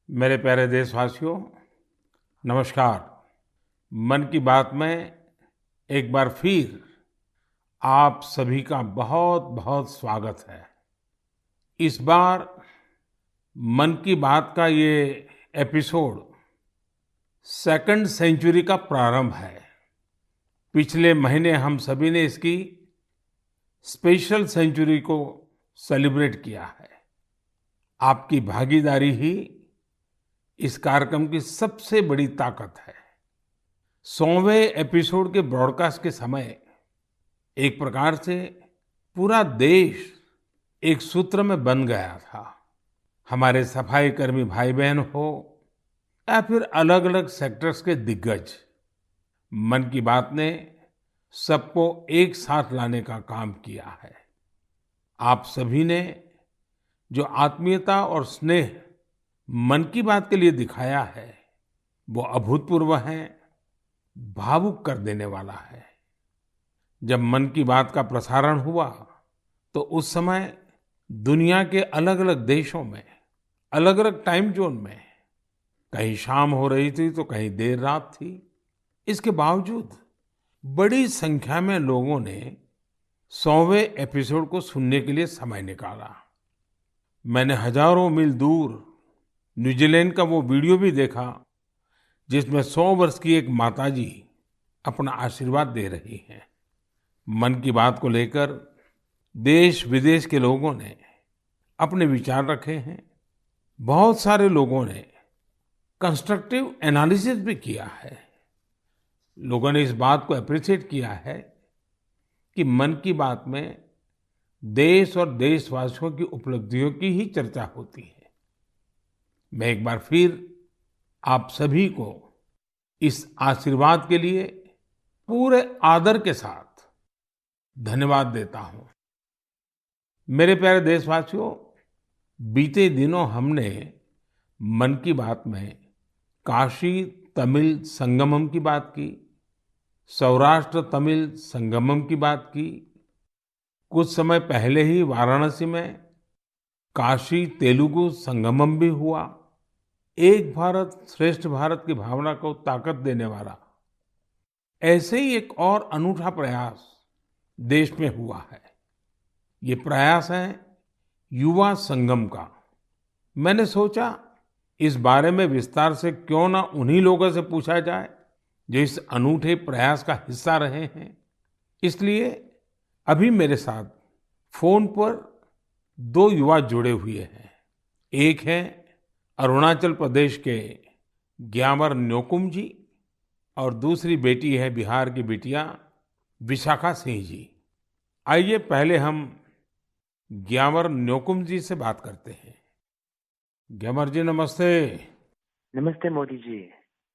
मेरे प्यारे देशवासियों, नमस्कार। मन की बात में एक बार फिर आप सभी का बहुत बहुत स्वागत है। इस बार मन की बात का ये एपिसोड सेकंड सेंचुरी का प्रारंभ है। पिछले महीने हम सभी ने इसकी स्पेशल सेंचुरी को सेलिब्रेट किया है। आपकी भागीदारी ही इस कार्यक्रम की सबसे बड़ी ताकत है। 100वें एपिसोड के ब्रॉडकास्ट के समय एक प्रकार से पूरा देश एक सूत्र में बन गया था। हमारे सफाई कर्मी भाई बहन हो या फिर अलग अलग सेक्टर्स के दिग्गज, मन की बात ने सबको एक साथ लाने का काम किया है। आप सभी ने जो आत्मीयता और स्नेह मन की बात के लिए दिखाया है, वो अभूतपूर्व है, भावुक कर देने वाला है। जब मन की बात का प्रसारण हुआ तो उस समय दुनिया के अलग अलग देशों में, अलग अलग टाइम जोन में कहीं शाम हो रही थी तो कहीं देर रात थी। इसके बावजूद बड़ी संख्या में लोगों ने 100वें एपिसोड को सुनने के लिए समय निकाला। मैंने हजारों मील दूर न्यूजीलैंड का वो वीडियो भी देखा जिसमें 100 वर्ष की एक माताजी अपना आशीर्वाद दे रही हैं। मन की बात को लेकर देश विदेश के लोगों ने अपने विचार रखे हैं। बहुत सारे लोगों ने कंस्ट्रक्टिव एनालिसिस भी किया है। लोगों ने इस बात को अप्रिशिएट किया है कि मन की बात में देश और देशवासियों की उपलब्धियों की ही चर्चा होती है। मैं एक बार फिर आप सभी को इस आशीर्वाद के लिए पूरे आदर के साथ धन्यवाद देता हूं। मेरे प्यारे देशवासियों, बीते दिनों हमने मन की बात में काशी तमिल संगमम की बात की, सौराष्ट्र तमिल संगमम की बात की। कुछ समय पहले ही वाराणसी में काशी तेलुगु संगमम भी हुआ। एक भारत श्रेष्ठ भारत की भावना को ताकत देने वाला ऐसे ही एक और अनूठा प्रयास देश में हुआ है। ये प्रयास है युवा संगम का। मैंने सोचा इस बारे में विस्तार से क्यों ना उन्हीं लोगों से पूछा जाए जो इस अनूठे प्रयास का हिस्सा रहे हैं। इसलिए अभी मेरे साथ फोन पर दो युवा जुड़े हुए हैं। एक है अरुणाचल प्रदेश के ग्यामर न्योकुम जी और दूसरी बेटी है बिहार की बिटिया विशाखा सिंह जी। आइए पहले हम ग्यामर न्योकुम जी से बात करते हैं। ग्यामर जी नमस्ते। नमस्ते मोदी जी।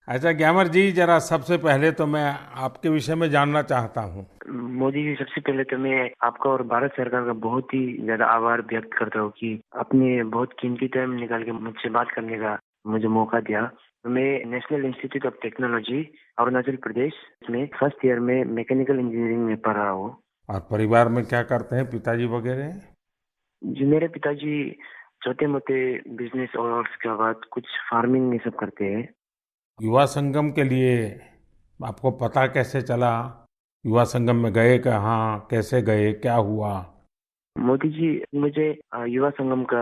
अच्छा ग्यामर जी, जरा सबसे पहले तो मैं आपके विषय में जानना चाहता हूँ। मोदी जी, सबसे पहले तो मैं आपका और भारत सरकार का बहुत ही ज्यादा आभार व्यक्त करता हूँ कि आपने बहुत कीमती टाइम निकाल के मुझसे बात करने का मुझे मौका दिया। मैं national institute of technology Arunachal Pradesh में फर्स्ट ईयर में मैकेनिकल इंजीनियरिंग में पढ़ रहा हूँ। और परिवार में क्या करते हैं पिताजी वगैरह? जी, मेरे पिताजी छोटे मोटे बिजनेस और उसके बाद कुछ फार्मिंग ये सब करते हैं। युवा संगम के लिए आपको पता कैसे चला? युवा संगम में गए कहाँ, कैसे गए, क्या हुआ? मोदी जी, मुझे युवा संगम का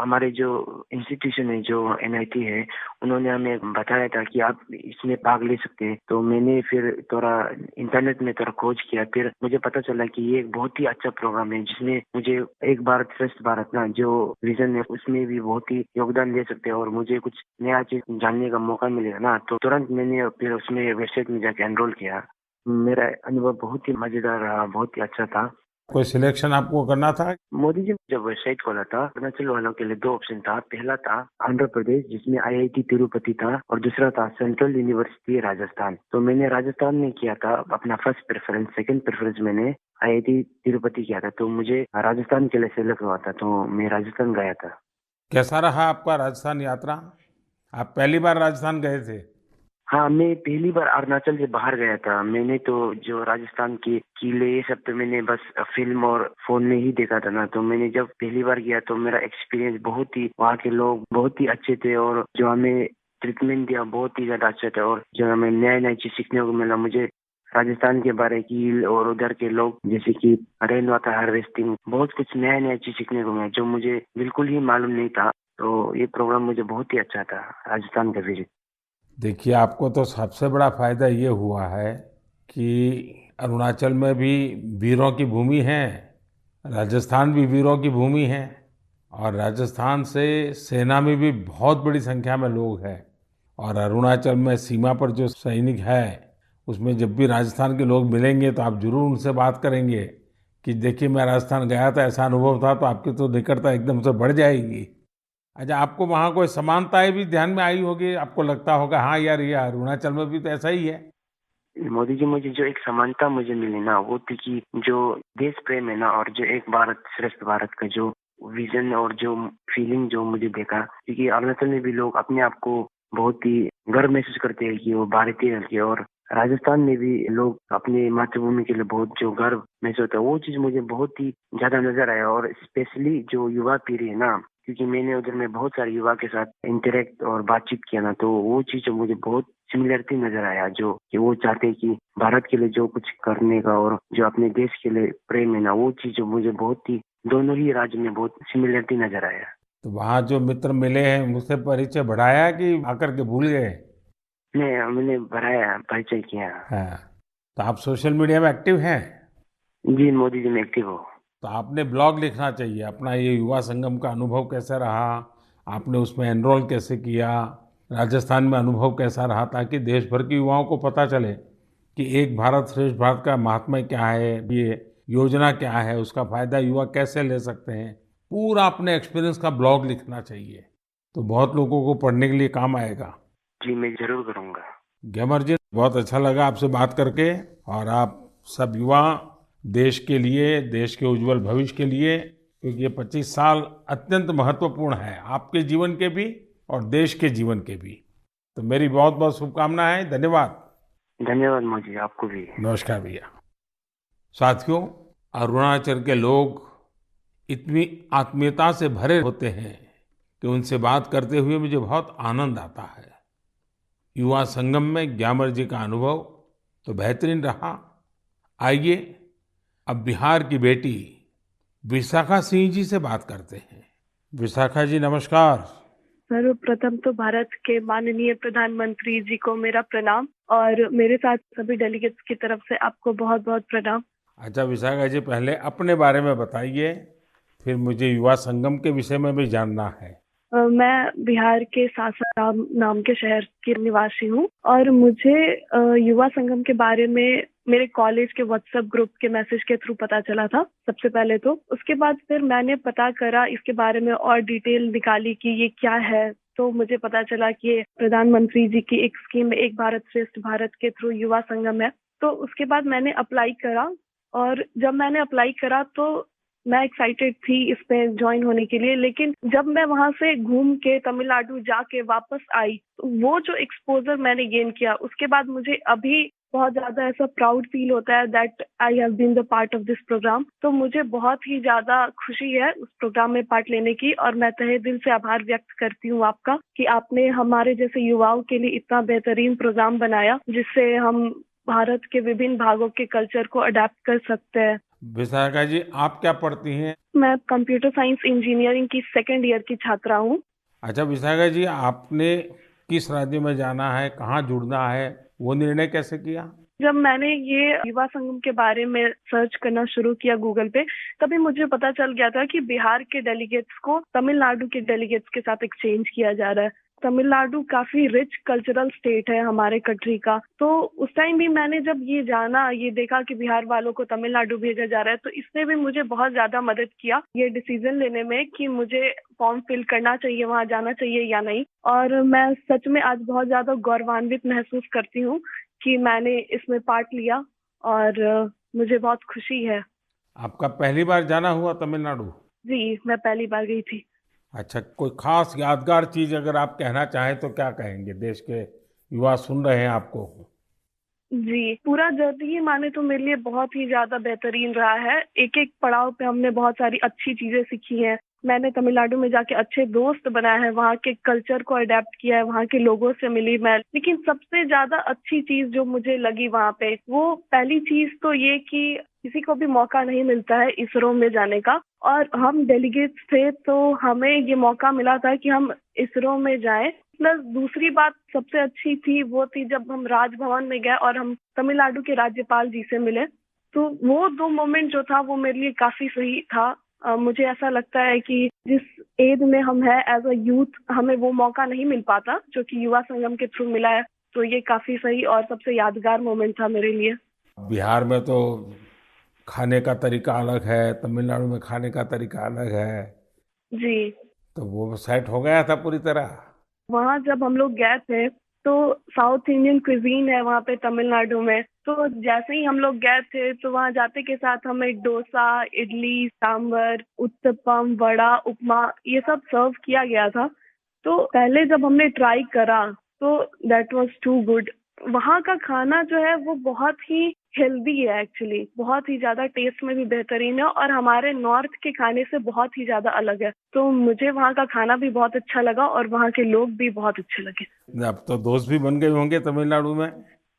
हमारे जो इंस्टीट्यूशन है, जो एनआईटी है, उन्होंने हमें बताया था कि आप इसमें भाग ले सकते हैं। तो मैंने फिर थोड़ा इंटरनेट में थोड़ा खोज किया। फिर मुझे पता चला कि ये एक बहुत ही अच्छा प्रोग्राम है जिसमें मुझे एक भारत श्रेष्ठ भारत ना जो विजन है उसमें भी बहुत ही योगदान दे सकते हैं और मुझे कुछ नया चीज जानने का मौका मिलेगा ना। तो तुरंत मैंने फिर उसमें वेबसाइट में जाके एनरोल किया। मेरा अनुभव बहुत ही मजेदार रहा, बहुत ही अच्छा था। कोई सिलेक्शन आपको करना था? मोदी जी, जब वेबसाइट खोला था अरुणाचल वालों के लिए दो ऑप्शन था। पहला था आंध्र प्रदेश जिसमें आईआईटी तिरुपति था और दूसरा था सेंट्रल यूनिवर्सिटी राजस्थान। तो मैंने राजस्थान में किया था अपना फर्स्ट प्रेफरेंस। सेकंड प्रेफरेंस मैंने आईआईटी तिरुपति किया था। तो मुझे राजस्थान के लिए सेलेक्ट हुआ था, तो मैं राजस्थान गया था। कैसा रहा आपका राजस्थान यात्रा? आप पहली बार राजस्थान गए थे? हाँ, मैं पहली बार अरुणाचल से बाहर गया था। मैंने तो जो राजस्थान के किले ये सब तो मैंने बस फिल्म और फोन में ही देखा था ना। तो मैंने जब पहली बार गया तो मेरा एक्सपीरियंस बहुत ही, वहाँ के लोग बहुत ही अच्छे थे और जो हमें ट्रीटमेंट दिया बहुत ही ज्यादा अच्छा था। और जो हमें नया नया चीज सीखने को मिला मुझे राजस्थान के बारे की, और उधर के लोग जैसे कि रेन वाटर हार्वेस्टिंग, बहुत कुछ नया नया चीज सीखने को मिला जो मुझे बिल्कुल ही मालूम नहीं था। तो ये प्रोग्राम मुझे बहुत ही अच्छा था, राजस्थान का विजिट। देखिए, आपको तो सबसे बड़ा फायदा ये हुआ है कि अरुणाचल में भी वीरों की भूमि है, राजस्थान भी वीरों की भूमि है, और राजस्थान से सेना में भी बहुत बड़ी संख्या में लोग हैं। और अरुणाचल में सीमा पर जो सैनिक है, उसमें जब भी राजस्थान के लोग मिलेंगे तो आप जरूर उनसे बात करेंगे कि देखिए मैं राजस्थान गया था, ऐसा अनुभव था, तो आपकी तो निकटता एकदम से बढ़ जाएगी। अच्छा, आपको वहाँ कोई समानताएं भी ध्यान में आई होगी, आपको लगता होगा हाँ यार ये अरुणाचल में भी तो ऐसा ही है। मोदी जी, मुझे जो एक समानता मुझे मिली ना वो थी कि जो देश प्रेम है ना, और जो एक भारत श्रेष्ठ भारत का जो विजन और जो फीलिंग जो मुझे देखा, क्योंकि अरुणाचल में भी लोग अपने आप को बहुत ही गर्व महसूस करते हैं कि वो भारतीय हैं। और राजस्थान में भी लोग अपनी मातृभूमि के लिए बहुत जो गर्व महसूस होता है, वो चीज मुझे बहुत ही ज्यादा नजर आया। और स्पेशली जो युवा पीढ़ी है ना, क्योंकि मैंने उधर में बहुत सारे युवा के साथ इंटरेक्ट और बातचीत किया ना, तो वो चीज जो मुझे बहुत सिमिलरिटी नजर आया, जो कि वो चाहते हैं कि भारत के लिए जो कुछ करने का और जो अपने देश के लिए प्रेम है ना, वो चीज जो मुझे बहुत ही दोनों ही राज्य में बहुत सिमिलरिटी नजर आया। तो वहाँ जो मित्र मिले हैं मुझसे परिचय बढ़ाया कि आकर के भूल गए? मैंने बढ़ाया, परिचय किया। हाँ, तो आप सोशल मीडिया में एक्टिव हैं? जी मोदी जी, मैं एक्टिव हूँ। तो आपने ब्लॉग लिखना चाहिए अपना, ये युवा संगम का अनुभव कैसा रहा, आपने उसमें एनरोल कैसे किया, राजस्थान में अनुभव कैसा रहा, ताकि देश भर के युवाओं को पता चले कि एक भारत श्रेष्ठ भारत का महात्म्य क्या है, ये योजना क्या है, उसका फायदा युवा कैसे ले सकते हैं। पूरा अपने एक्सपीरियंस का ब्लॉग लिखना चाहिए, तो बहुत लोगों को पढ़ने के लिए काम आएगा। जी मैं जरूर करूंगा। ग्यामर जी, बहुत अच्छा लगा आपसे बात करके। और आप सब युवा देश के लिए, देश के उज्जवल भविष्य के लिए, क्योंकि ये 25 साल अत्यंत महत्वपूर्ण है आपके जीवन के भी और देश के जीवन के भी। तो मेरी बहुत बहुत शुभकामनाएं। धन्यवाद। धन्यवाद मोदी जी, आपको भी। नमस्कार भैया। साथियों, अरुणाचल के लोग इतनी आत्मीयता से भरे होते हैं कि उनसे बात करते हुए मुझे बहुत आनंद आता है। युवा संगम में ग्यामर जी का अनुभव तो बेहतरीन रहा। आइए अब बिहार की बेटी विशाखा सिंह जी से बात करते हैं। विशाखा जी, नमस्कार। सर्वप्रथम तो भारत के माननीय प्रधानमंत्री जी को मेरा प्रणाम, और मेरे साथ सभी डेलीगेट्स की तरफ से आपको बहुत बहुत प्रणाम। अच्छा विशाखा जी, पहले अपने बारे में बताइए, फिर मुझे युवा संगम के विषय में भी जानना है। मैं बिहार के सासाराम नाम के शहर की निवासी हूँ, और मुझे युवा संगम के बारे में मेरे कॉलेज के व्हाट्सएप ग्रुप के मैसेज के थ्रू पता चला था सबसे पहले। तो उसके बाद फिर मैंने पता करा इसके बारे में और डिटेल निकाली कि ये क्या है। तो मुझे पता चला कि ये प्रधानमंत्री जी की एक स्कीम, एक भारत श्रेष्ठ भारत के थ्रू युवा संगम है। तो उसके बाद मैंने अप्लाई करा, और जब मैंने अप्लाई करा तो मैं एक्साइटेड थी इसमें ज्वाइन होने के लिए। लेकिन जब मैं वहां से घूम के तमिलनाडु जाके वापस आई, तो वो जो एक्सपोजर मैंने गेन किया, उसके बाद मुझे अभी बहुत ज्यादा ऐसा प्राउड फील होता है that I have been the part of this program. तो मुझे बहुत ही ज्यादा खुशी है उस प्रोग्राम में पार्ट लेने की, और मैं तहे दिल से आभार व्यक्त करती हूँ आपका कि आपने हमारे जैसे युवाओं के लिए इतना बेहतरीन प्रोग्राम बनाया जिससे हम भारत के विभिन्न भागों के कल्चर को अडेप्ट कर सकते हैं। विशाखा जी, आप क्या पढ़ती हैं? मैं कंप्यूटर साइंस इंजीनियरिंग की सेकंड ईयर की छात्रा हूँ। अच्छा विशाखा जी, आपने किस राज्य में जाना है, कहाँ जुड़ना है, वो निर्णय कैसे किया? जब मैंने ये युवा संगम के बारे में सर्च करना शुरू किया गूगल पे, तभी मुझे पता चल गया था कि बिहार के डेलीगेट्स को तमिलनाडु के डेलीगेट्स के साथ एक्सचेंज किया जा रहा है। तमिलनाडु काफी रिच कल्चरल स्टेट है हमारे कंट्री का। तो उस टाइम भी मैंने जब ये जाना, ये देखा कि बिहार वालों को तमिलनाडु भेजा जा रहा है, तो इसने भी मुझे बहुत ज्यादा मदद किया ये डिसीजन लेने में कि मुझे फॉर्म फिल करना चाहिए, वहां जाना चाहिए या नहीं। और मैं सच में आज बहुत ज्यादा गौरवान्वित महसूस करती हूँ कि मैंने इसमें पार्ट लिया, और मुझे बहुत खुशी है। आपका पहली बार जाना हुआ तमिलनाडु? जी, मैं पहली बार गई थी। अच्छा, कोई खास यादगार चीज अगर आप कहना चाहें तो क्या कहेंगे देश के युवा सुन रहे हैं आपको। जी, पूरा जर्नी माने तो मेरे लिए बहुत ही ज़्यादा बेहतरीन रहा है। एक-एक पड़ाव पे हमने बहुत सारी अच्छी चीज़ें सीखी हैं। मैंने तमिलनाडु में जाके अच्छे दोस्त बनाए हैं, वहाँ के कल्चर को अडॉप्ट किया है, वहाँ के लोगों से मिली मैं। लेकिन सबसे ज़्यादा अच्छी चीज़ जो मुझे लगी वहाँ पे, वो पहली चीज़ तो ये कि किसी को भी मौका नहीं मिलता है इसरो में जाने का और हम डेलीगेट्स थे तो हमें ये मौका मिला था कि हम इसरो में जाएँ। प्लस दूसरी बात सबसे अच्छी थी वो थी जब हम राजभवन में गए और हम तमिलनाडु के राज्यपाल जी से मिले, तो वो 2 मोमेंट जो था वो मेरे लिए काफ़ी सही था। मुझे ऐसा लगता है कि जिस एज में हम हैं एज़ अ यूथ हमें वो मौका नहीं मिल पाता जो कि युवा संगम के थ्रू मिला है, तो ये काफ़ी सही और सबसे यादगार मोमेंट था मेरे लिए। बिहार में तो खाने का तरीका अलग है, तमिलनाडु में खाने का तरीका अलग है, जी। तो वो सेट हो गया था पूरी तरह। वहाँ जब हम लोग गए थे, तो साउथ इंडियन क्विज़ीन है वहाँ पे तमिलनाडु में, तो जैसे ही हम लोग गए थे, तो वहाँ जाते के साथ हमें डोसा, इडली, सांभर, उत्तपम, वड़ा, उपमा ये सब सर्व किया गया था। तो पहले जब हमने ट्राई करा, तो दैट वाज़ टू गुड। वहाँ का खाना जो है वो बहुत ही हेल्दी है एक्चुअली, बहुत ही ज़्यादा टेस्ट में भी बेहतरीन है और हमारे नॉर्थ के खाने से बहुत ही ज़्यादा अलग है। तो मुझे वहाँ का खाना भी बहुत अच्छा लगा और वहाँ के लोग भी बहुत अच्छे लगे। अब तो दोस्त भी बन गए होंगे तमिलनाडु में।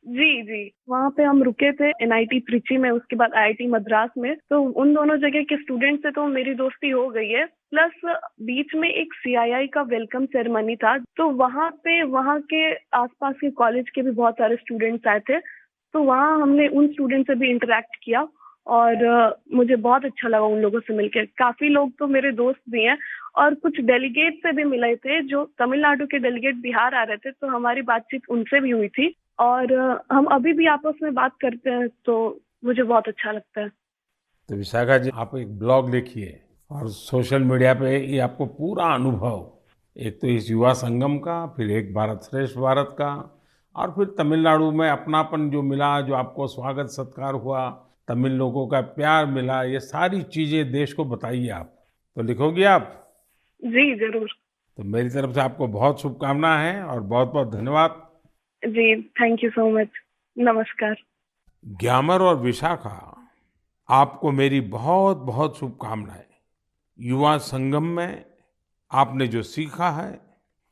जी, जी। वहाँ पे हम रुके थे एनआईटी त्रिची में, उसके बाद आईआईटी मद्रास में, तो उन दोनों जगह के स्टूडेंट से तो मेरी दोस्ती हो गई है। प्लस बीच में एक सीआईआई का वेलकम सेरेमनी था, तो वहाँ पे वहाँ के आसपास के कॉलेज के भी बहुत सारे स्टूडेंट्स आए थे, तो वहाँ हमने उन स्टूडेंट से भी इंटरैक्ट किया और मुझे बहुत अच्छा लगा उन लोगों से मिलके। काफ़ी लोग तो मेरे दोस्त भी हैं और कुछ डेलीगेट से भी मिले थे, जो तमिलनाडु के डेलीगेट बिहार आ रहे थे, तो हमारी बातचीत उनसे भी हुई थी और हम अभी भी आपस में बात करते हैं, तो मुझे बहुत अच्छा लगता है। तो विशाखा जी, आप एक ब्लॉग लिखिए और सोशल मीडिया पे ये आपको पूरा अनुभव, एक तो इस युवा संगम का, फिर एक भारत श्रेष्ठ भारत का, और फिर तमिलनाडु में अपनापन जो मिला, जो आपको स्वागत सत्कार हुआ, तमिल लोगों का प्यार मिला, ये सारी चीजें देश को बताइए आप। तो लिखोगी आप? जी, ज़रूर। तो मेरी तरफ से आपको बहुत शुभकामनाएं हैं और बहुत बहुत धन्यवाद। जी, थैंक यू सो मच। नमस्कार। ग्यामर और विशाखा, आपको मेरी बहुत बहुत शुभकामनाएं। युवा संगम में आपने जो सीखा है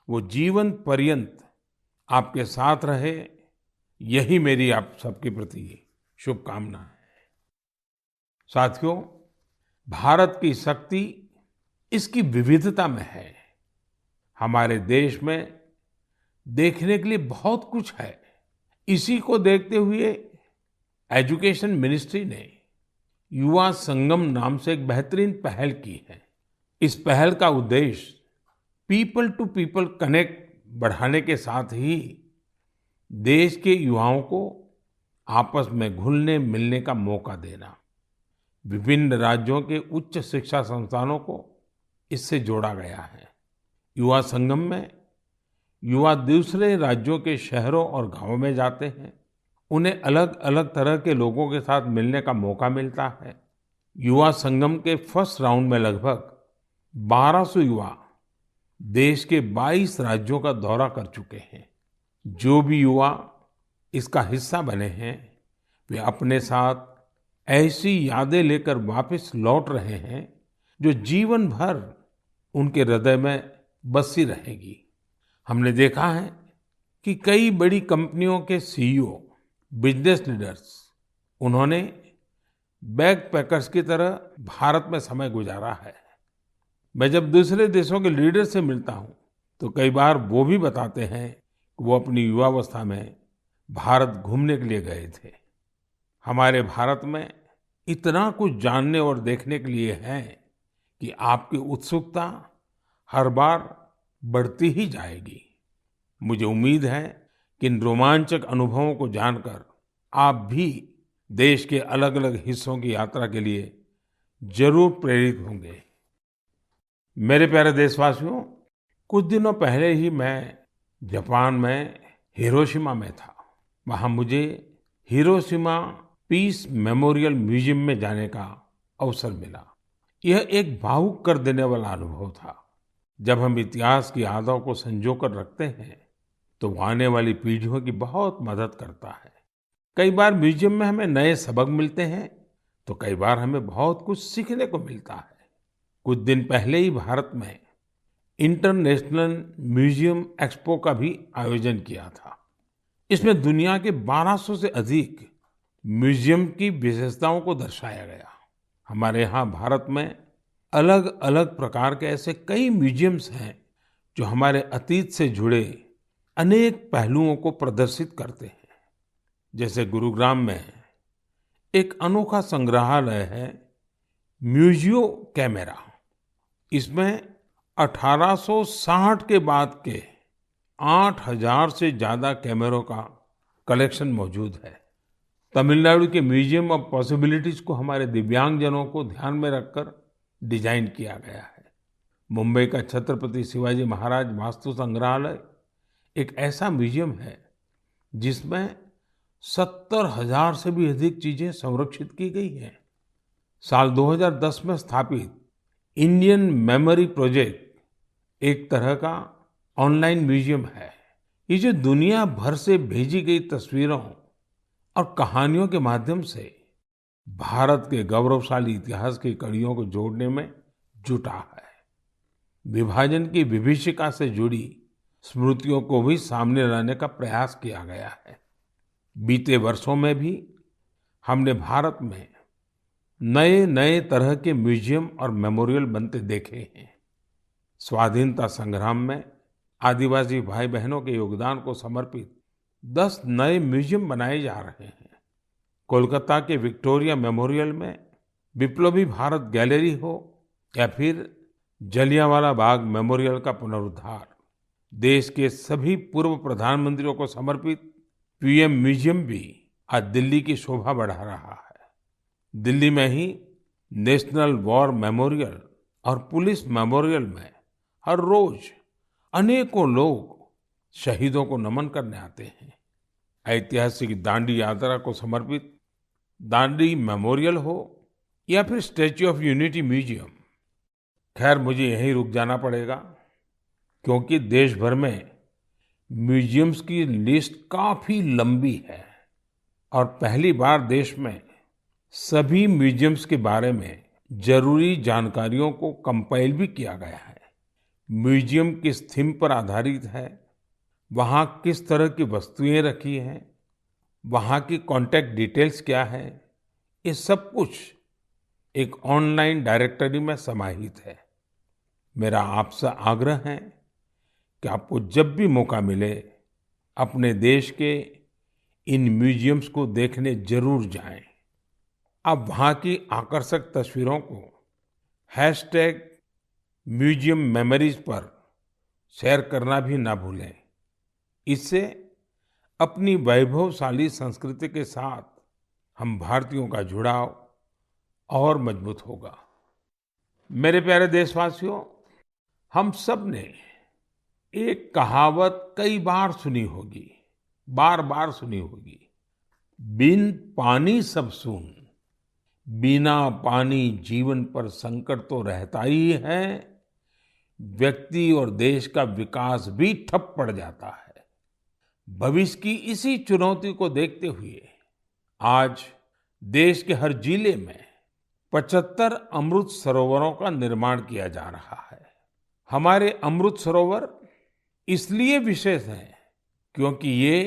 वो जीवन पर्यंत आपके साथ रहे, यही मेरी आप सबके प्रति शुभकामना है। साथियों, भारत की शक्ति इसकी विविधता में है। हमारे देश में देखने के लिए बहुत कुछ है। इसी को देखते हुए एजुकेशन मिनिस्ट्री ने युवा संगम नाम से एक बेहतरीन पहल की है। इस पहल का उद्देश्य पीपल टू पीपल कनेक्ट बढ़ाने के साथ ही देश के युवाओं को आपस में घुलने मिलने का मौका देना। विभिन्न राज्यों के उच्च शिक्षा संस्थानों को इससे जोड़ा गया है। युवा संगम में युवा दूसरे राज्यों के शहरों और गांवों में जाते हैं। उन्हें अलग अलग तरह के लोगों के साथ मिलने का मौका मिलता है। युवा संगम के फर्स्ट राउंड में लगभग 1200 युवा देश के 22 राज्यों का दौरा कर चुके हैं। जो भी युवा इसका हिस्सा बने हैं, वे अपने साथ ऐसी यादें लेकर वापस लौट रहे हैं जो जीवन भर उनके हृदय में बसी रहेगी। हमने देखा है कि कई बड़ी कंपनियों के सीईओ, बिजनेस लीडर्स, उन्होंने बैकपैकर्स की तरह भारत में समय गुजारा है। मैं जब दूसरे देशों के लीडर से मिलता हूं, तो कई बार वो भी बताते हैं कि वो अपनी युवावस्था में भारत घूमने के लिए गए थे। हमारे भारत में इतना कुछ जानने और देखने के लिए है कि आपकी उत्सुकता हर बार बढ़ती ही जाएगी। मुझे उम्मीद है कि इन रोमांचक अनुभवों को जानकर आप भी देश के अलग-अलग हिस्सों की यात्रा के लिए जरूर प्रेरित होंगे। मेरे प्यारे देशवासियों, कुछ दिनों पहले ही मैं जापान में हिरोशिमा में था। वहां मुझे हिरोशिमा पीस मेमोरियल म्यूजियम में जाने का अवसर मिला। यह एक भावुक कर देने वाला अनुभव था। जब हम इतिहास की यादों को संजो कर रखते हैं, तो वो आने वाली पीढ़ियों की बहुत मदद करता है। कई बार म्यूजियम में हमें नए सबक मिलते हैं, तो कई बार हमें बहुत कुछ सीखने को मिलता है। कुछ दिन पहले ही भारत में इंटरनेशनल म्यूजियम एक्सपो का भी आयोजन किया था। इसमें दुनिया के 1200 से अधिक म्यूजियम की विशेषताओं को दर्शाया गया। हमारे यहाँ भारत में अलग अलग प्रकार के ऐसे कई म्यूजियम्स हैं जो हमारे अतीत से जुड़े अनेक पहलुओं को प्रदर्शित करते हैं। जैसे गुरुग्राम में एक अनोखा संग्रहालय है, म्यूजियो कैमेरा। इसमें 1860 के बाद के 8000 से ज्यादा कैमरों का कलेक्शन मौजूद है। तमिलनाडु के म्यूजियम ऑफ पॉसिबिलिटीज को हमारे दिव्यांगजनों को ध्यान में रखकर डिजाइन किया गया है। मुंबई का छत्रपति शिवाजी महाराज वास्तु संग्रहालय एक ऐसा म्यूजियम है जिसमें 70,000 से भी अधिक चीजें संरक्षित की गई हैं। साल 2010 में स्थापित इंडियन मेमोरी प्रोजेक्ट एक तरह का ऑनलाइन म्यूजियम है। ये जो दुनिया भर से भेजी गई तस्वीरों और कहानियों के माध्यम से भारत के गौरवशाली इतिहास की कड़ियों को जोड़ने में जुटा है। विभाजन की विभीषिका से जुड़ी स्मृतियों को भी सामने लाने का प्रयास किया गया है। बीते वर्षों में भी हमने भारत में नए नए तरह के म्यूजियम और मेमोरियल बनते देखे हैं। स्वाधीनता संग्राम में आदिवासी भाई बहनों के योगदान को समर्पित 10 नए म्यूजियम बनाए जा रहे हैं। कोलकाता के विक्टोरिया मेमोरियल में विप्लवी भारत गैलरी हो या फिर जलियांवाला बाग मेमोरियल का पुनरुद्धार, देश के सभी पूर्व प्रधानमंत्रियों को समर्पित पीएम म्यूजियम भी आज दिल्ली की शोभा बढ़ा रहा है। दिल्ली में ही नेशनल वॉर मेमोरियल और पुलिस मेमोरियल में हर रोज अनेकों लोग शहीदों को नमन करने आते हैं। ऐतिहासिक दांडी यात्रा को समर्पित दांडी मेमोरियल हो या फिर स्टैच्यू ऑफ यूनिटी म्यूजियम, खैर मुझे यहीं रुक जाना पड़ेगा क्योंकि देश भर में म्यूजियम्स की लिस्ट काफी लंबी है और पहली बार देश में सभी म्यूजियम्स के बारे में जरूरी जानकारियों को कंपाइल भी किया गया है। म्यूजियम किस थीम पर आधारित है, वहाँ किस तरह की वस्तुएं रखी हैं, वहाँ की कॉन्टैक्ट डिटेल्स क्या है, ये सब कुछ एक ऑनलाइन डायरेक्टरी में समाहित है। मेरा आपसे आग्रह है कि आपको जब भी मौका मिले अपने देश के इन म्यूजियम्स को देखने जरूर जाएं। आप वहाँ की आकर्षक तस्वीरों को #म्यूजियम मेमोरीज पर शेयर करना भी ना भूलें। इससे अपनी वैभवशाली संस्कृति के साथ हम भारतीयों का जुड़ाव और मजबूत होगा। मेरे प्यारे देशवासियों, हम सब ने एक कहावत कई बार सुनी होगी, बार बार सुनी होगी, बिन पानी सब सून, बिना पानी जीवन पर संकट तो रहता ही है, व्यक्ति और देश का विकास भी ठप पड़ जाता है। भविष्य की इसी चुनौती को देखते हुए आज देश के हर जिले में 75 अमृत सरोवरों का निर्माण किया जा रहा है। हमारे अमृत सरोवर इसलिए विशेष हैं क्योंकि ये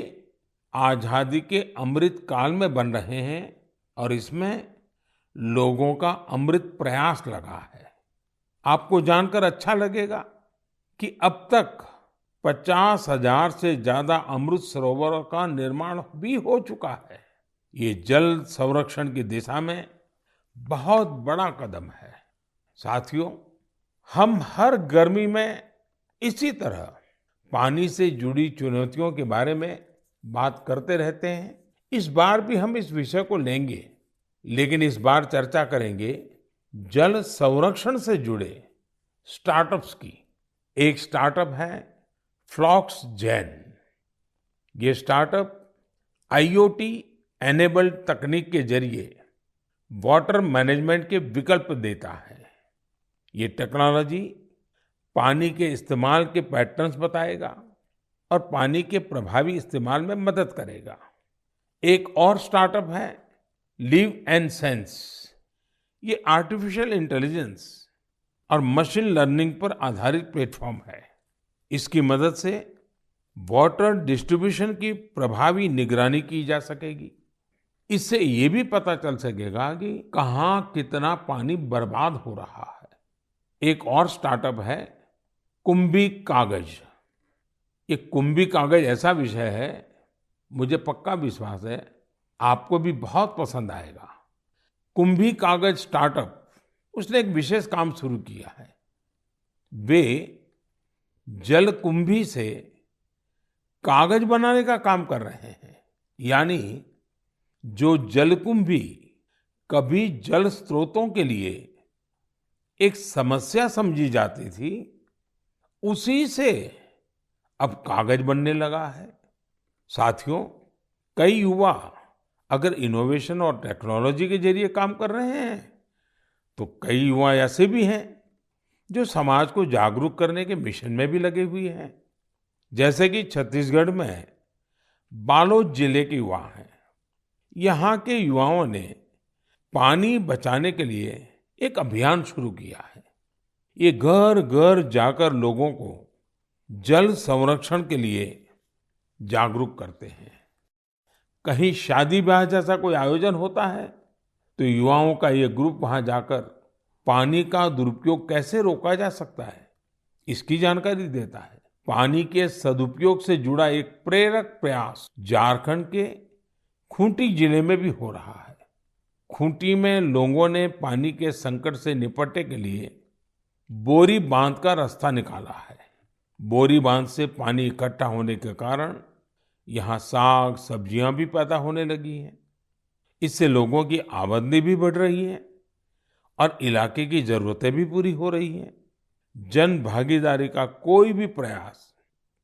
आजादी के अमृत काल में बन रहे हैं और इसमें लोगों का अमृत प्रयास लगा है। आपको जानकर अच्छा लगेगा कि अब तक 50,000 से ज्यादा अमृत सरोवरों का निर्माण भी हो चुका है। ये जल संरक्षण की दिशा में बहुत बड़ा कदम है। साथियों, हम हर गर्मी में इसी तरह पानी से जुड़ी चुनौतियों के बारे में बात करते रहते हैं। इस बार भी हम इस विषय को लेंगे, लेकिन इस बार चर्चा करेंगे जल संरक्षण से जुड़े स्टार्टअप्स की। एक स्टार्टअप है फ्लॉक्स जेन। ये स्टार्टअप आईओटी एनेबल्ड तकनीक के जरिए वाटर मैनेजमेंट के विकल्प देता है। ये टेक्नोलॉजी पानी के इस्तेमाल के पैटर्न्स बताएगा, और पानी के प्रभावी इस्तेमाल में मदद करेगा। एक और स्टार्टअप है लिव एंड सेंस। ये आर्टिफिशियल इंटेलिजेंस और मशीन लर्निंग पर आधारित प्लेटफॉर्म है। इसकी मदद से वाटर डिस्ट्रीब्यूशन की प्रभावी निगरानी की जा सकेगी। इससे ये भी पता चल सकेगा कि कहाँ कितना पानी बर्बाद हो रहा है। एक और स्टार्टअप है कुंभी कागज। ये कुंभी कागज ऐसा विषय है, मुझे पक्का विश्वास है आपको भी बहुत पसंद आएगा। कुंभी कागज स्टार्टअप उसने एक विशेष काम शुरू किया है। वे जलकुंभी से कागज बनाने का काम कर रहे हैं। यानी जो जलकुंभी कभी जल स्रोतों के लिए एक समस्या समझी जाती थी, उसी से अब कागज बनने लगा है। साथियों, कई युवा अगर इनोवेशन और टेक्नोलॉजी के जरिए काम कर रहे हैं, तो कई युवा ऐसे भी हैं जो समाज को जागरूक करने के मिशन में भी लगे हुए हैं। जैसे कि छत्तीसगढ़ में बालोद जिले के युवा हैं। यहाँ के युवाओं ने पानी बचाने के लिए एक अभियान शुरू किया है। ये घर घर जाकर लोगों को जल संरक्षण के लिए जागरूक करते हैं। कहीं शादी ब्याह जैसा कोई आयोजन होता है तो युवाओं का ये ग्रुप वहां जाकर पानी का दुरुपयोग कैसे रोका जा सकता है, इसकी जानकारी देता है। पानी के सदुपयोग से जुड़ा एक प्रेरक प्रयास झारखंड के खूंटी जिले में भी हो रहा है। खूंटी में लोगों ने पानी के संकट से निपटने के लिए बोरी बांध का रास्ता निकाला है। बोरी बांध से पानी इकट्ठा होने के कारण यहाँ साग सब्जियां भी पैदा होने लगी हैं। इससे लोगों की आमदनी भी बढ़ रही है और इलाके की जरूरतें भी पूरी हो रही हैं। जन भागीदारी का कोई भी प्रयास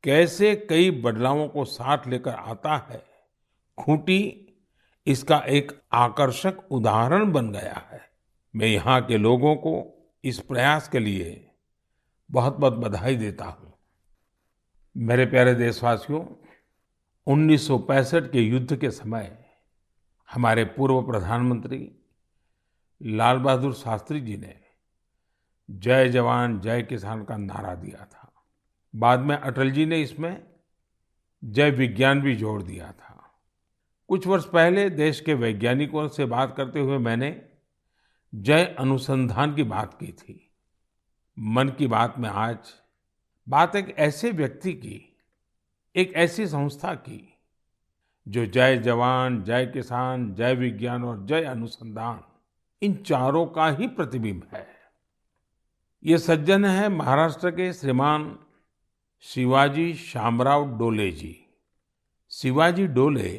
कैसे कई बदलावों को साथ लेकर आता है, खूंटी इसका एक आकर्षक उदाहरण बन गया है। मैं यहाँ के लोगों को इस प्रयास के लिए बहुत बहुत बधाई देता हूँ। मेरे प्यारे देशवासियों, 1965 के युद्ध के समय हमारे पूर्व प्रधानमंत्री लाल बहादुर शास्त्री जी ने जय जवान जय किसान का नारा दिया था। बाद में अटल जी ने इसमें जय विज्ञान भी जोड़ दिया था। कुछ वर्ष पहले देश के वैज्ञानिकों से बात करते हुए मैंने जय अनुसंधान की बात की थी। मन की बात में आज बात एक ऐसे व्यक्ति की, एक ऐसी संस्था की जो जय जवान जय किसान जय विज्ञान और जय अनुसंधान इन चारों का ही प्रतिबिंब है। ये सज्जन है महाराष्ट्र के श्रीमान शिवाजी शामराव डोले जी। शिवाजी डोले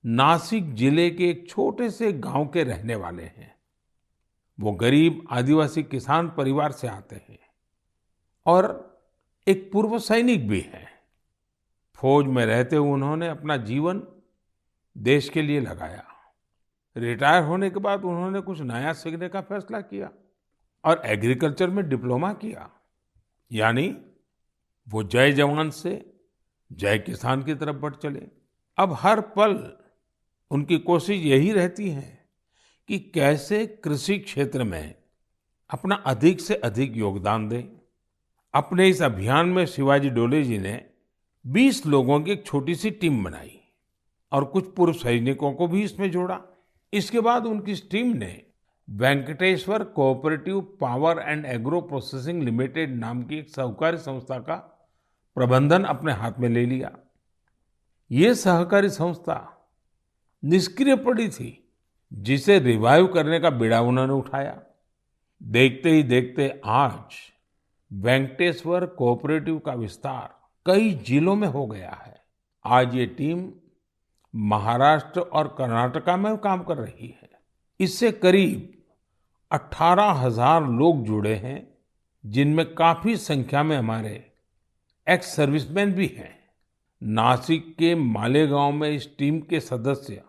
नासिक जिले के एक छोटे से गांव के रहने वाले हैं। वो गरीब आदिवासी किसान परिवार से आते हैं और एक पूर्व सैनिक भी हैं। फौज में रहते हुए उन्होंने अपना जीवन देश के लिए लगाया। रिटायर होने के बाद उन्होंने कुछ नया सीखने का फैसला किया और एग्रीकल्चर में डिप्लोमा किया। यानी वो जय जवान से जय किसान की तरफ बढ़ चले। अब हर पल उनकी कोशिश यही रहती है कि कैसे कृषि क्षेत्र में अपना अधिक से अधिक योगदान दें। अपने इस अभियान में शिवाजी डोले जी ने 20 लोगों की एक छोटी सी टीम बनाई और कुछ पूर्व सैनिकों को भी इसमें जोड़ा। इसके बाद उनकी इस टीम ने Venkateshwar cooperative power and agro processing limited नाम की एक सहकारी संस्था का प्रबंधन अपने हाथ में ले लिया। ये सहकारी संस्था निष्क्रिय पड़ी थी, जिसे रिवाइव करने का बीड़ा उन्होंने उठाया। देखते ही देखते आज वेंकटेश्वर कोऑपरेटिव का विस्तार कई जिलों में हो गया है। आज ये टीम महाराष्ट्र और कर्नाटका में काम कर रही है। इससे करीब 18,000 लोग जुड़े हैं, जिनमें काफी संख्या में हमारे एक्स सर्विसमैन भी हैं। नासिक के मालेगांव में इस टीम के सदस्य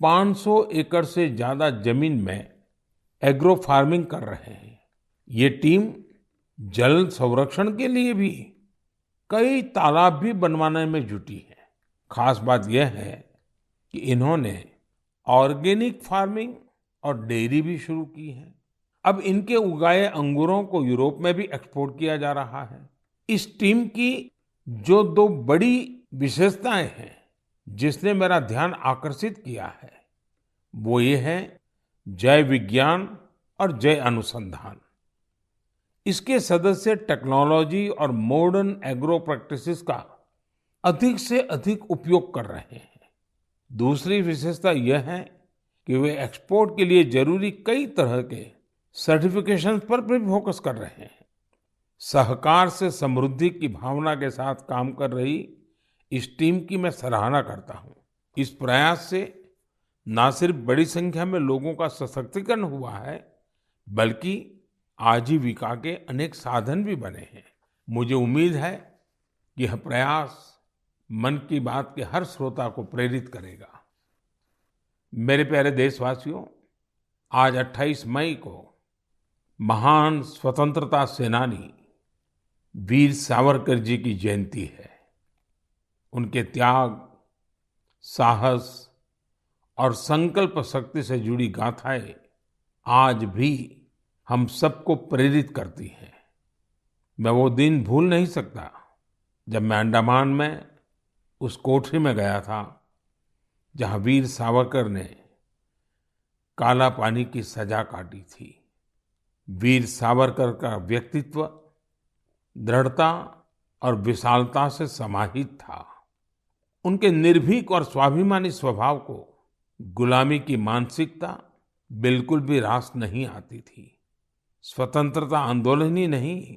500 एकड़ से ज्यादा जमीन में एग्रो फार्मिंग कर रहे हैं। ये टीम जल संरक्षण के लिए भी कई तालाब भी बनवाने में जुटी है। खास बात यह है कि इन्होंने ऑर्गेनिक फार्मिंग और डेयरी भी शुरू की है। अब इनके उगाए अंगूरों को यूरोप में भी एक्सपोर्ट किया जा रहा है। इस टीम की जो दो बड़ी विशेषताएं हैं जिसने मेरा ध्यान आकर्षित किया है, वो ये है जय विज्ञान और जय अनुसंधान। इसके सदस्य टेक्नोलॉजी और मॉडर्न एग्रो प्रैक्टिसेस का अधिक से अधिक उपयोग कर रहे हैं। दूसरी विशेषता यह है कि वे एक्सपोर्ट के लिए जरूरी कई तरह के सर्टिफिकेशंस पर भी फोकस कर रहे हैं। सहकार से समृद्धि की भावना के साथ काम कर रही इस टीम की मैं सराहना करता हूं। इस प्रयास से न सिर्फ बड़ी संख्या में लोगों का सशक्तिकरण हुआ है, बल्कि आजीविका के अनेक साधन भी बने हैं। मुझे उम्मीद है कि यह प्रयास मन की बात के हर श्रोता को प्रेरित करेगा। मेरे प्यारे देशवासियों, आज 28 मई को महान स्वतंत्रता सेनानी वीर सावरकर जी की जयंती है। उनके त्याग, साहस और संकल्प शक्ति से जुड़ी गाथाएं आज भी हम सबको प्रेरित करती हैं। मैं वो दिन भूल नहीं सकता जब मैं अंडमान में उस कोठरी में गया था जहां वीर सावरकर ने काला पानी की सजा काटी थी। वीर सावरकर का व्यक्तित्व दृढ़ता और विशालता से समाहित था। उनके निर्भीक और स्वाभिमानी स्वभाव को गुलामी की मानसिकता बिल्कुल भी रास नहीं आती थी। स्वतंत्रता आंदोलन ही नहीं,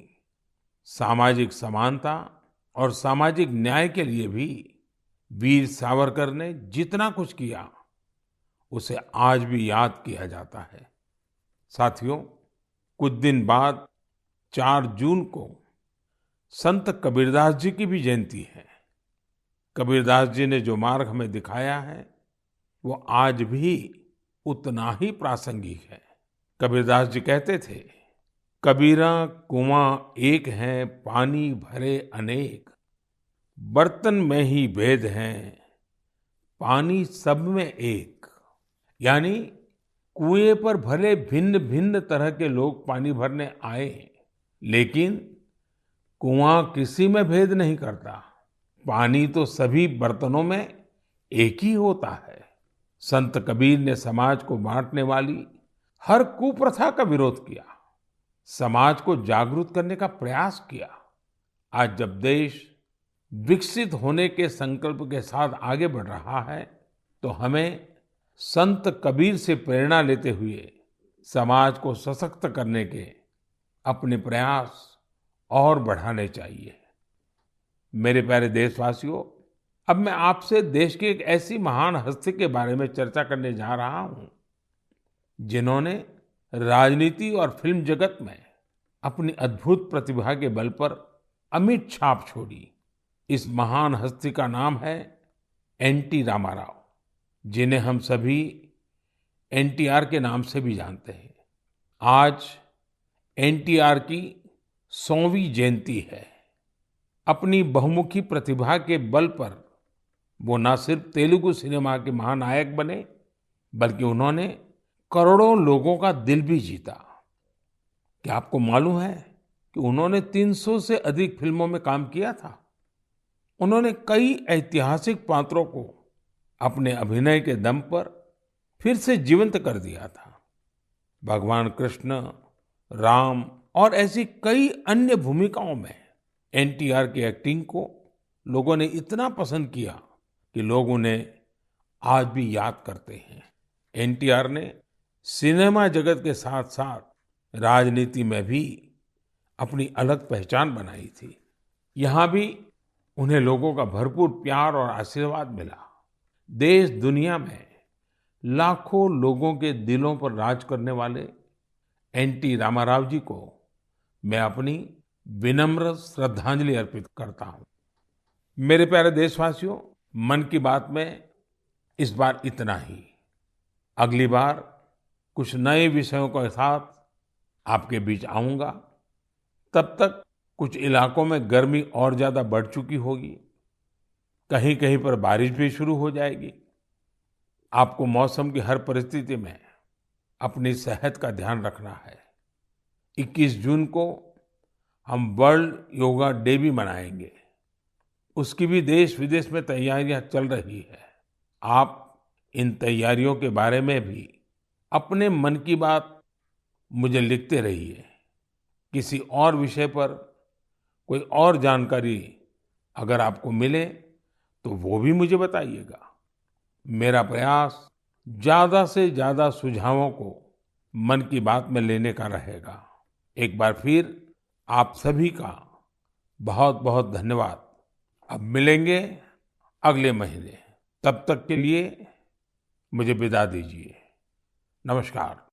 सामाजिक समानता और सामाजिक न्याय के लिए भी वीर सावरकर ने जितना कुछ किया, उसे आज भी याद किया जाता है। साथियों, कुछ दिन बाद 4 जून को संत कबीरदास जी की भी जयंती है। कबीरदास जी ने जो मार्ग हमें दिखाया है, वो आज भी उतना ही प्रासंगिक है। कबीरदास जी कहते थे, कबीरा कुआं एक है, पानी भरे अनेक, बर्तन में ही भेद हैं, पानी सब में एक। यानी कुएं पर भले भिन्न भिन्न तरह के लोग पानी भरने आए, लेकिन कुआं किसी में भेद नहीं करता। पानी तो सभी बर्तनों में एक ही होता है। संत कबीर ने समाज को बांटने वाली हर कुप्रथा का विरोध किया, समाज को जागरूक करने का प्रयास किया। आज जब देश विकसित होने के संकल्प के साथ आगे बढ़ रहा है, तो हमें संत कबीर से प्रेरणा लेते हुए समाज को सशक्त करने के अपने प्रयास और बढ़ाने चाहिए। मेरे प्यारे देशवासियों, अब मैं आपसे देश की एक ऐसी महान हस्ती के बारे में चर्चा करने जा रहा हूं, जिन्होंने राजनीति और फिल्म जगत में अपनी अद्भुत प्रतिभा के बल पर अमिट छाप छोड़ी। इस महान हस्ती का नाम है एनटी रामाराव, जिन्हें हम सभी एनटीआर के नाम से भी जानते हैं। आज एनटीआर की 100वीं जयंती है। अपनी बहुमुखी प्रतिभा के बल पर वो न सिर्फ तेलुगु सिनेमा के महानायक बने, बल्कि उन्होंने करोड़ों लोगों का दिल भी जीता। क्या आपको मालूम है कि उन्होंने 300 से अधिक फिल्मों में काम किया था? उन्होंने कई ऐतिहासिक पात्रों को अपने अभिनय के दम पर फिर से जीवंत कर दिया था। भगवान कृष्ण, राम और ऐसी कई अन्य भूमिकाओं में एनटीआर की एक्टिंग को लोगों ने इतना पसंद किया कि लोग उन्हें आज भी याद करते हैं। एनटीआर ने सिनेमा जगत के साथ साथ राजनीति में भी अपनी अलग पहचान बनाई थी। यहाँ भी उन्हें लोगों का भरपूर प्यार और आशीर्वाद मिला। देश दुनिया में लाखों लोगों के दिलों पर राज करने वाले एनटी रामाराव जी को मैं अपनी विनम्र श्रद्धांजलि अर्पित करता हूं। मेरे प्यारे देशवासियों, मन की बात में इस बार इतना ही। अगली बार कुछ नए विषयों के साथ आपके बीच आऊंगा। तब तक कुछ इलाकों में गर्मी और ज्यादा बढ़ चुकी होगी, कहीं-कहीं पर बारिश भी शुरू हो जाएगी। आपको मौसम की हर परिस्थिति में अपनी सेहत का ध्यान रखना है। 21 जून को हम वर्ल्ड योगा डे भी मनाएंगे। उसकी भी देश-विदेश में तैयारियां चल रही है। आप इन तैयारियों के बारे में भी अपने मन की बात मुझे लिखते रहिए। किसी और विषय पर कोई और जानकारी अगर आपको मिले तो वो भी मुझे बताइएगा। मेरा प्रयास ज्यादा से ज्यादा सुझावों को मन की बात में लेने का रहेगा। एक बार फिर आप सभी का बहुत बहुत धन्यवाद। अब मिलेंगे अगले महीने। तब तक के लिए मुझे विदा दीजिए। नमस्कार।